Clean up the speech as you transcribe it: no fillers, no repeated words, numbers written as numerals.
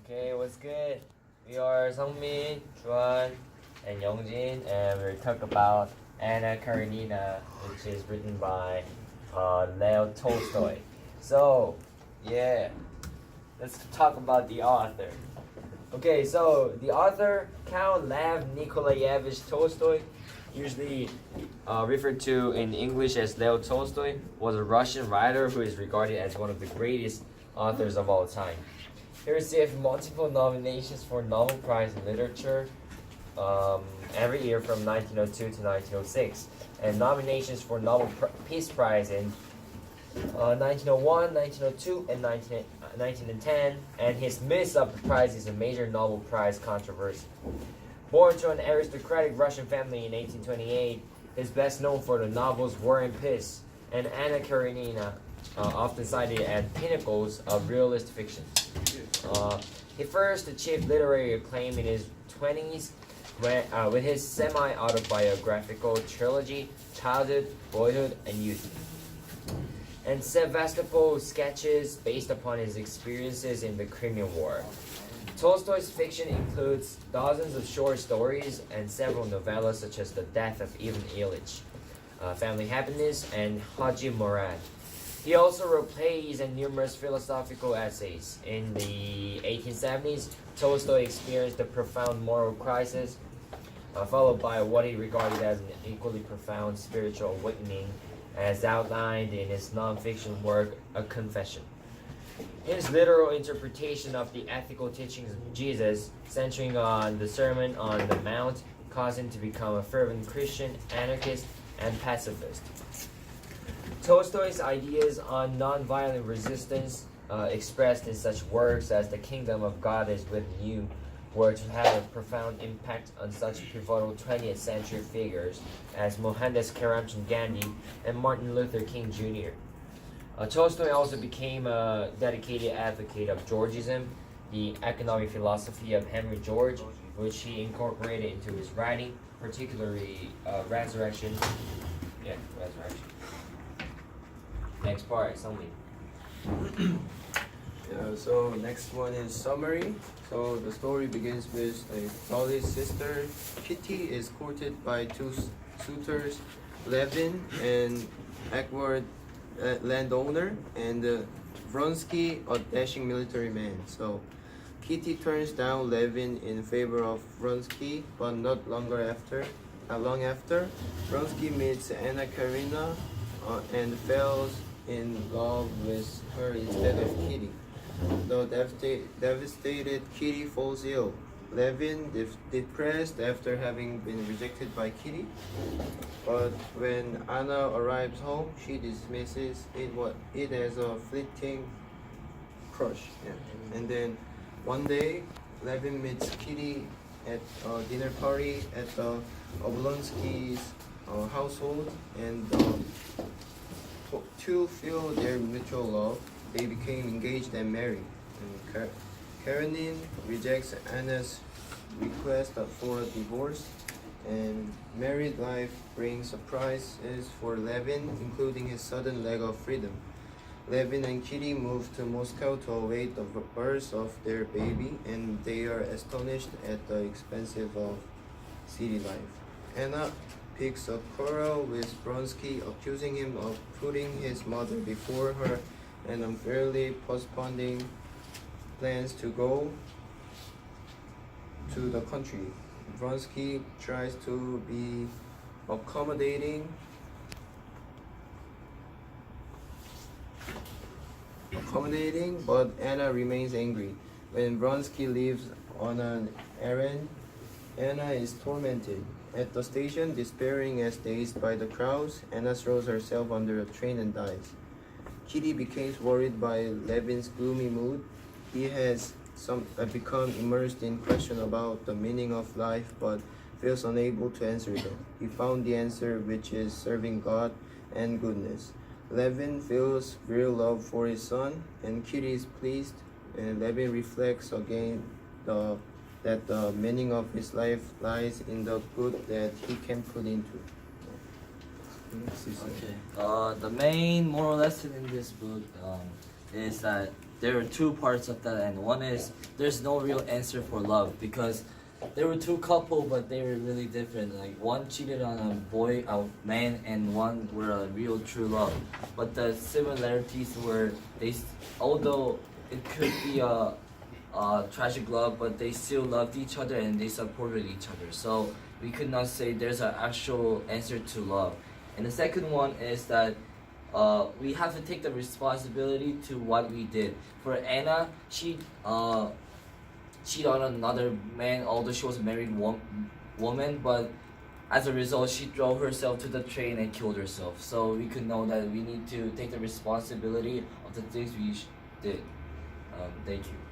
Okay, what's good? We are Sungmin, Juan, and Youngjin, and we're talking about Anna Karenina, which is written by Leo Tolstoy. So, yeah, let's talk about the author. Okay, so the author, Count Lev Nikolaevich Tolstoy, usually referred to in English as Leo Tolstoy, was a Russian writer who is regarded as one of the greatest authors of all time. He received multiple nominations for Nobel Prize in Literature every year from 1902 to 1906, and nominations for Nobel Peace Prize in 1901, 1902, and 1910, and his miss of the prize is a major Nobel Prize controversy. Born to an aristocratic Russian family in 1828, he is best known for the novels War and Peace and Anna Karenina, often cited as pinnacles of realist fiction. He first achieved literary acclaim in his 20s with his semi-autobiographical trilogy Childhood, Boyhood, and Youth, and Sevastopol sketches based upon his experiences in the Crimean War. Tolstoy's fiction includes dozens of short stories and several novellas such as The Death of Ivan Ilyich, Family Happiness, and Haji Murad. He also wrote plays and numerous philosophical essays. In the 1870s, Tolstoy experienced a profound moral crisis, followed by what he regarded as an equally profound spiritual awakening, as outlined in his non-fiction work, A Confession. His literal interpretation of the ethical teachings of Jesus, centering on the Sermon on the Mount, caused him to become a fervent Christian, anarchist, and pacifist. Tolstoy's ideas on nonviolent resistance, expressed in such works as The Kingdom of God is Within You, were to have a profound impact on such pivotal 20th century figures as Mohandas Karamchand Gandhi and Martin Luther King Jr. Tolstoy also became a dedicated advocate of Georgism, the economic philosophy of Henry George, which he incorporated into his writing, particularly Resurrection. Yeah, Resurrection. Next part, something. So next one is summary. So the story begins with a Dolly's sister Kitty is courted by two suitors, Levin and Edward, landowner, and Vronsky, a dashing military man. So Kitty turns down Levin in favor of Vronsky, but not long after, Vronsky meets Anna Karenina and falls in love with her instead of Kitty. The devastated Kitty falls ill. Levin, depressed after having been rejected by Kitty, but when Anna arrives home, she dismisses it as a fleeting crush. Yeah. And then one day, Levin meets Kitty at a dinner party at the Oblonsky's household, and to feel their mutual love, they became engaged and married. And Karenin rejects Anna's request for a divorce, and married life brings surprises for Levin, including his sudden lack of freedom. Levin and Kitty move to Moscow to await the birth of their baby, and they are astonished at the expensive of city life. Anna picks a quarrel with Vronsky, accusing him of putting his mother before her and unfairly postponing plans to go to the country. Vronsky tries to be accommodating, but Anna remains angry. When Vronsky leaves on an errand, Anna is tormented. At the station, despairing as dazed by the crowds, Anna throws herself under a train and dies. Kitty becomes worried by Levin's gloomy mood. He has become immersed in questions about the meaning of life, but feels unable to answer them. He found the answer, which is serving God and goodness. Levin feels real love for his son, and Kitty is pleased. And Levin reflects again that the meaning of his life lies in the good that he can put into. Okay. The main moral lesson in this book is that there are two parts of that, and one is there's no real answer for love because there were two couple, but they were really different. Like one cheated on a man, and one were a real true love. But the similarities were although it could be a tragic love, but they still loved each other and they supported each other. So we could not say there's an actual answer to love. And the second one is that we have to take the responsibility to what we did. For Anna, she cheated on another man, although she was a married woman, but as a result, she drove herself to the train and killed herself. So we could know that we need to take the responsibility of the things we did. Thank you.